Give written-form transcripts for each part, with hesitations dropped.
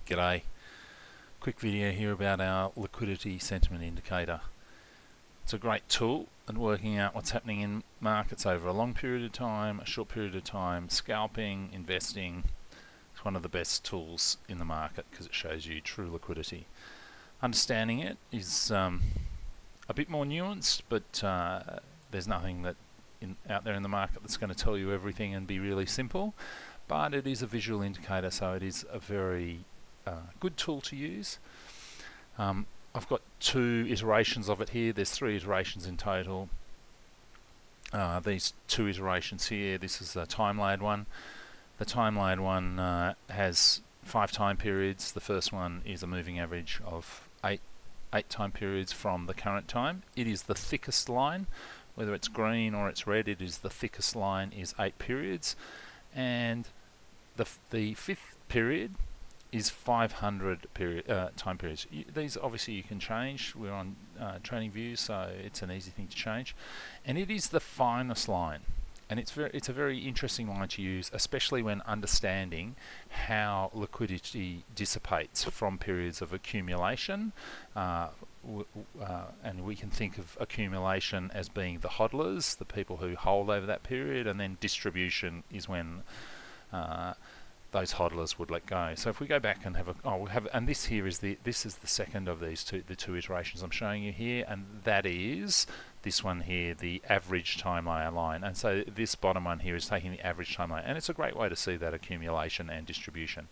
G'day. Quick video here about our Liquidity Sentiment Indicator. It's a great tool at working out what's happening in markets over a long period of time, a short period of time, scalping, investing. It's one of the best tools in the market because it shows you true liquidity. Understanding it is a bit more nuanced, but there's nothing that out there in the market that's going to tell you everything and be really simple. But it is a visual indicator, so it is a very good tool to use. I've got two iterations of it here. There's 3 iterations in total. These 2 iterations here, this is a time-laid one. The time-laid one has 5 time periods. The first one is a moving average of 8 time periods from the current time. It is the thickest line. Whether it's green or it's red, it is the thickest line is 8 periods. And the 5th period is 500 time periods. These obviously you can change. We're on training views, so it's an easy thing to change. And it is the finest line, and it's a very interesting line to use, especially when understanding how liquidity dissipates from periods of accumulation. And we can think of accumulation as being the hodlers, the people who hold over that period, and then distribution is when those hodlers would let go. So if we go back and and this here is the second of these the two iterations I'm showing you here, and that is this one here, the average time layer line. And so this bottom one here is taking the average time layer, and it's a great way to see that accumulation and distribution.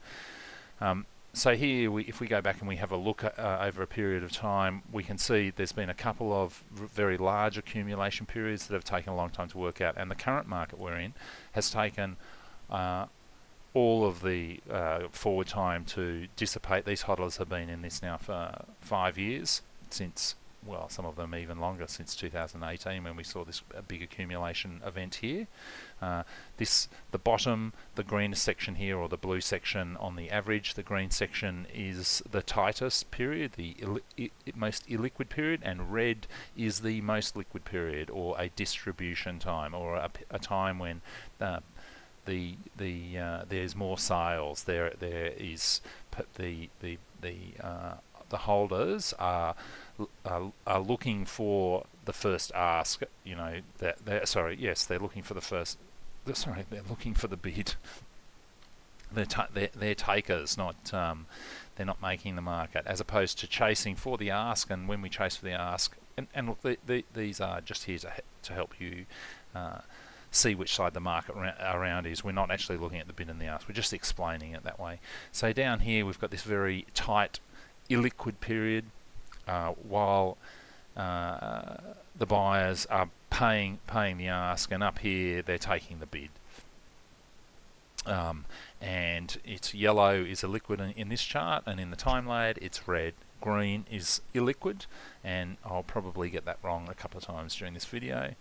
So here, if we go back and we have a look at, over a period of time, we can see there's been a couple of very large accumulation periods that have taken a long time to work out, and the current market we're in has taken all of the forward time to dissipate. These hodlers have been in this now for 5 years, since, well, some of them even longer, since 2018 when we saw this big accumulation event here. The bottom, the green section here, or the blue section on the average, the green section is the tightest period, the most illiquid period, and red is the most liquid period, or a distribution time, or a time when there's more sales. There is the holders are looking for the first ask. You know that they're looking for the first. They're looking for the bid. They're takers, not they're not making the market, as opposed to chasing for the ask. And when we chase for the ask, and look, these are just here to help you see which side the market around is. We're not actually looking at the bid and the ask. We're just explaining it that way. So down here we've got this very tight illiquid period, while the buyers are paying the ask, and up here they're taking the bid. And it's yellow is illiquid in this chart, and in the time laid it's red. Green is illiquid, and I'll probably get that wrong a couple of times during this video.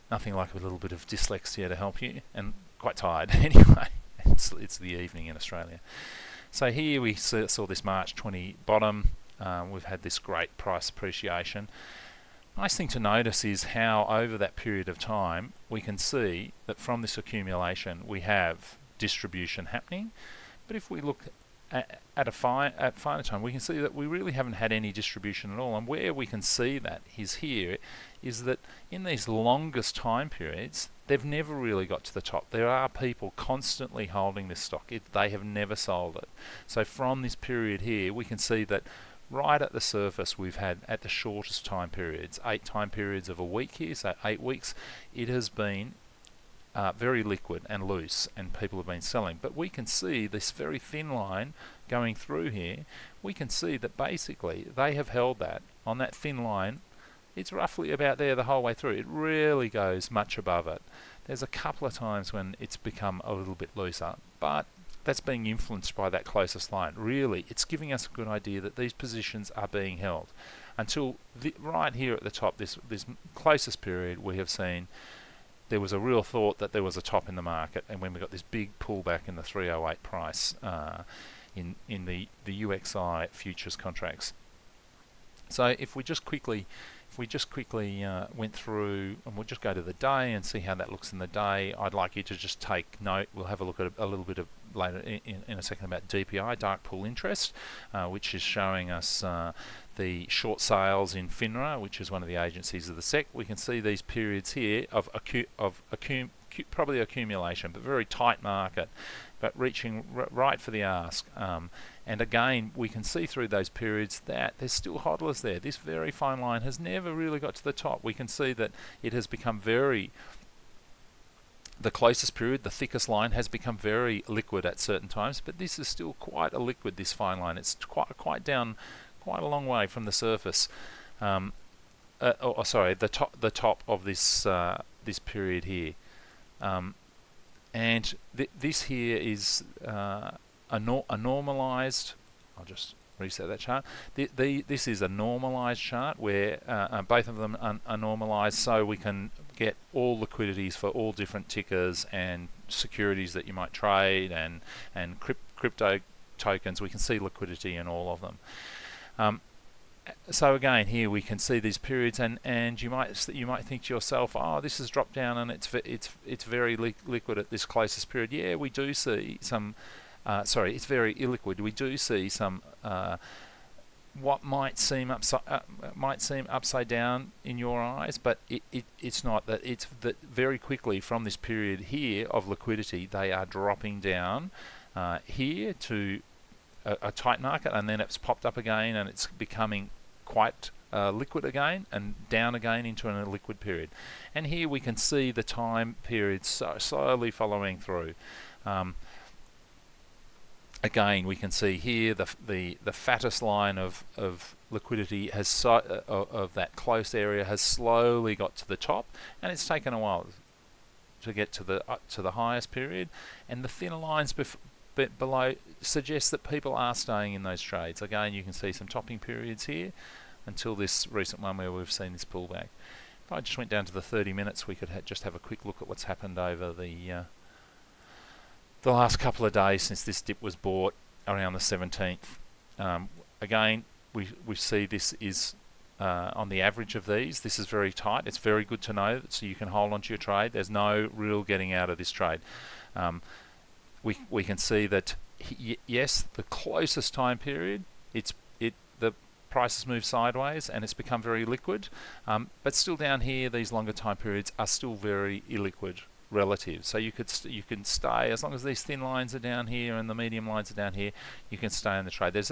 Nothing like a little bit of dyslexia to help you, and quite tired anyway. It's the evening in Australia. So here we saw this March 20 bottom. We've had this great price appreciation. Nice thing to notice is how over that period of time we can see that from this accumulation we have distribution happening. But if we look at finer time, we can see that we really haven't had any distribution at all. And where we can see that is that in these longest time periods, they've never really got to the top. There are people constantly holding this stock. They have never sold it. So from this period here, we can see that right at the surface, we've had, at the shortest time periods, 8 time periods of a week here, so 8 weeks, it has been very liquid and loose, and people have been selling. But we can see this very thin line going through here. We can see that basically they have held that on that thin line. It's roughly about there the whole way through. It rarely goes much above it. There's a couple of times when it's become a little bit looser, but that's being influenced by that closest line. Really, it's giving us a good idea that these positions are being held until right here at the top, this closest period, we have seen there was a real thought that there was a top in the market, and when we got this big pullback in the 308 price in the UXI futures contracts. So if we just quickly went through, and we'll just go to the day and see how that looks in the day. I'd like you to just take note. We'll have a look at a little bit of later in a second about DPI, dark pool interest, which is showing us the short sales in FINRA, which is one of the agencies of the SEC. We can see these periods here of probably accumulation, but very tight market, but reaching right for the ask. And again, we can see through those periods that there's still hodlers there. This very fine line has never really got to the top. We can see that it has become the closest period, the thickest line, has become very liquid at certain times, but this is still quite a liquid, this fine line. It's quite down, quite a long way from the surface. Sorry, the top of this this period here. And this here is a normalized. I'll just reset that chart. This is a normalized chart where both of them are normalized, so we can get all liquidities for all different tickers and securities that you might trade, and crypto tokens. We can see liquidity in all of them. So again, here we can see these periods, and you might think to yourself, oh, this has dropped down and it's very liquid at this closest period. Yeah, we do see some. Sorry, it's very illiquid. We do see some what might seem upside down in your eyes, but it's not. That it's that very quickly from this period here of liquidity, they are dropping down here to a tight market, and then it's popped up again and it's becoming quite liquid again and down again into an illiquid period. And here we can see the time period so slowly following through. Again, we can see here the fattest line of liquidity has of that close area has slowly got to the top, and it's taken a while to get to the highest period, and the thinner lines below suggest that people are staying in those trades. Again, you can see some topping periods here until this recent one where we've seen this pullback. If I just went down to the 30 minutes, we could just have a quick look at what's happened over the last couple of days since this dip was bought around the 17th. Again, we see this is on the average of these. This is very tight. It's very good to know, so you can hold onto your trade. There's no real getting out of this trade. We can see that yes, the closest time period, the price has moved sideways and it's become very liquid, but still down here, these longer time periods are still very illiquid relative. So you can stay as long as these thin lines are down here and the medium lines are down here. You can stay in the trade. There's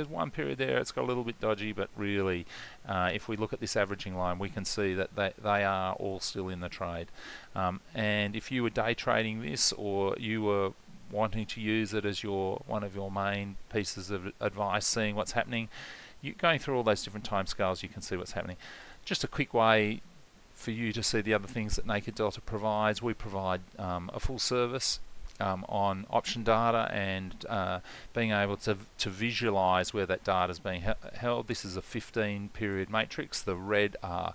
one period there. It's got a little bit dodgy, but really, if we look at this averaging line, we can see that they are all still in the trade. And if you were day trading this, or you were wanting to use it as one of your main pieces of advice, seeing what's happening, going through all those different time scales, you can see what's happening. Just a quick way for you to see the other things that NakedDelta provides. We provide a full service on option data and being able to visualize where that data is being held. This is a 15 period matrix. The red are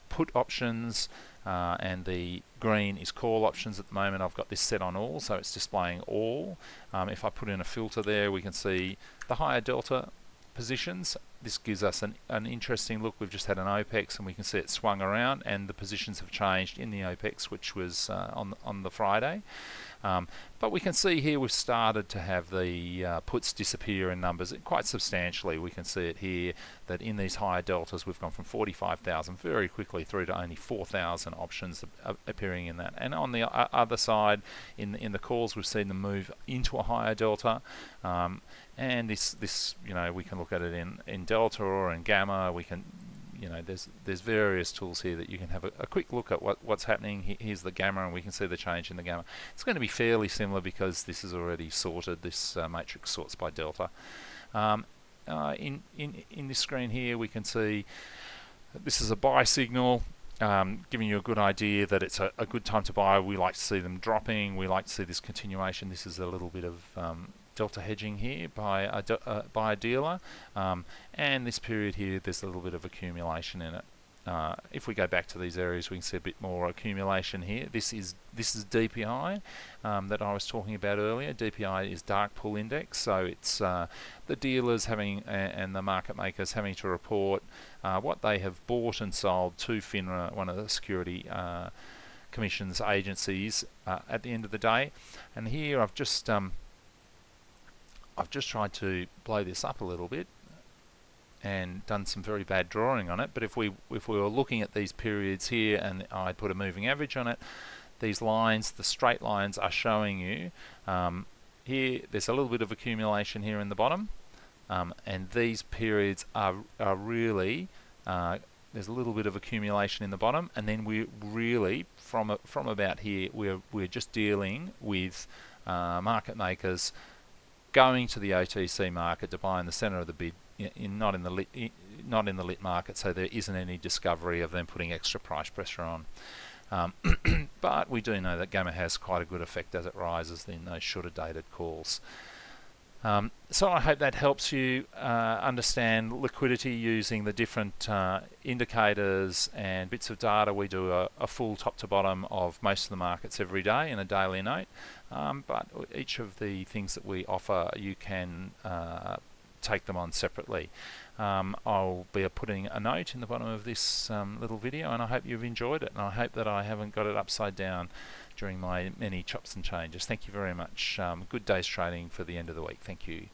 put options and the green is call options. At the moment I've got this set on all, so it's displaying all. If I put in a filter there, we can see the higher delta positions. This gives us an interesting look. We've just had an OPEX and we can see it swung around and the positions have changed in the OPEX, which was on the Friday. But we can see here we've started to have the puts disappear in numbers quite substantially. We can see it here that in these higher deltas we've gone from 45,000 very quickly through to only 4,000 options appearing in that. And on the other side, in the calls, we've seen them move into a higher delta. And this we can look at it in delta or in gamma. We can, there's various tools here that you can have a quick look at what's happening. Here's the gamma, and we can see the change in the gamma. It's going to be fairly similar because this is already sorted. This matrix sorts by delta. In this screen here, we can see this is a buy signal, giving you a good idea that it's a good time to buy. We like to see them dropping. We like to see this continuation. This is a little bit of delta hedging here by a dealer, and this period here there's a little bit of accumulation in it. if we go back to these areas, we can see a bit more accumulation here. This is DPI that I was talking about earlier. DPI is dark pool index, so it's the dealers having and the market makers having to report what they have bought and sold to FINRA, one of the security commissions agencies, at the end of the day. And here I've just tried to blow this up a little bit and done some very bad drawing on it, but if we were looking at these periods here and I put a moving average on it, these lines, the straight lines, are showing you here there's a little bit of accumulation here in the bottom, and these periods are really there's a little bit of accumulation in the bottom, and then we really from about here we're just dealing with market makers going to the OTC market to buy in the center of the bid, not in the lit market, so there isn't any discovery of them putting extra price pressure on. But we do know that gamma has quite a good effect as it rises in those shorter dated calls. So I hope that helps you understand liquidity using the different indicators and bits of data. We do a full top to bottom of most of the markets every day in a daily note, but each of the things that we offer, you can take them on separately. I'll be putting a note in the bottom of this little video, and I hope you've enjoyed it, and I hope that I haven't got it upside down during my many chops and changes. Thank you very much. Good day's trading for the end of the week. Thank you.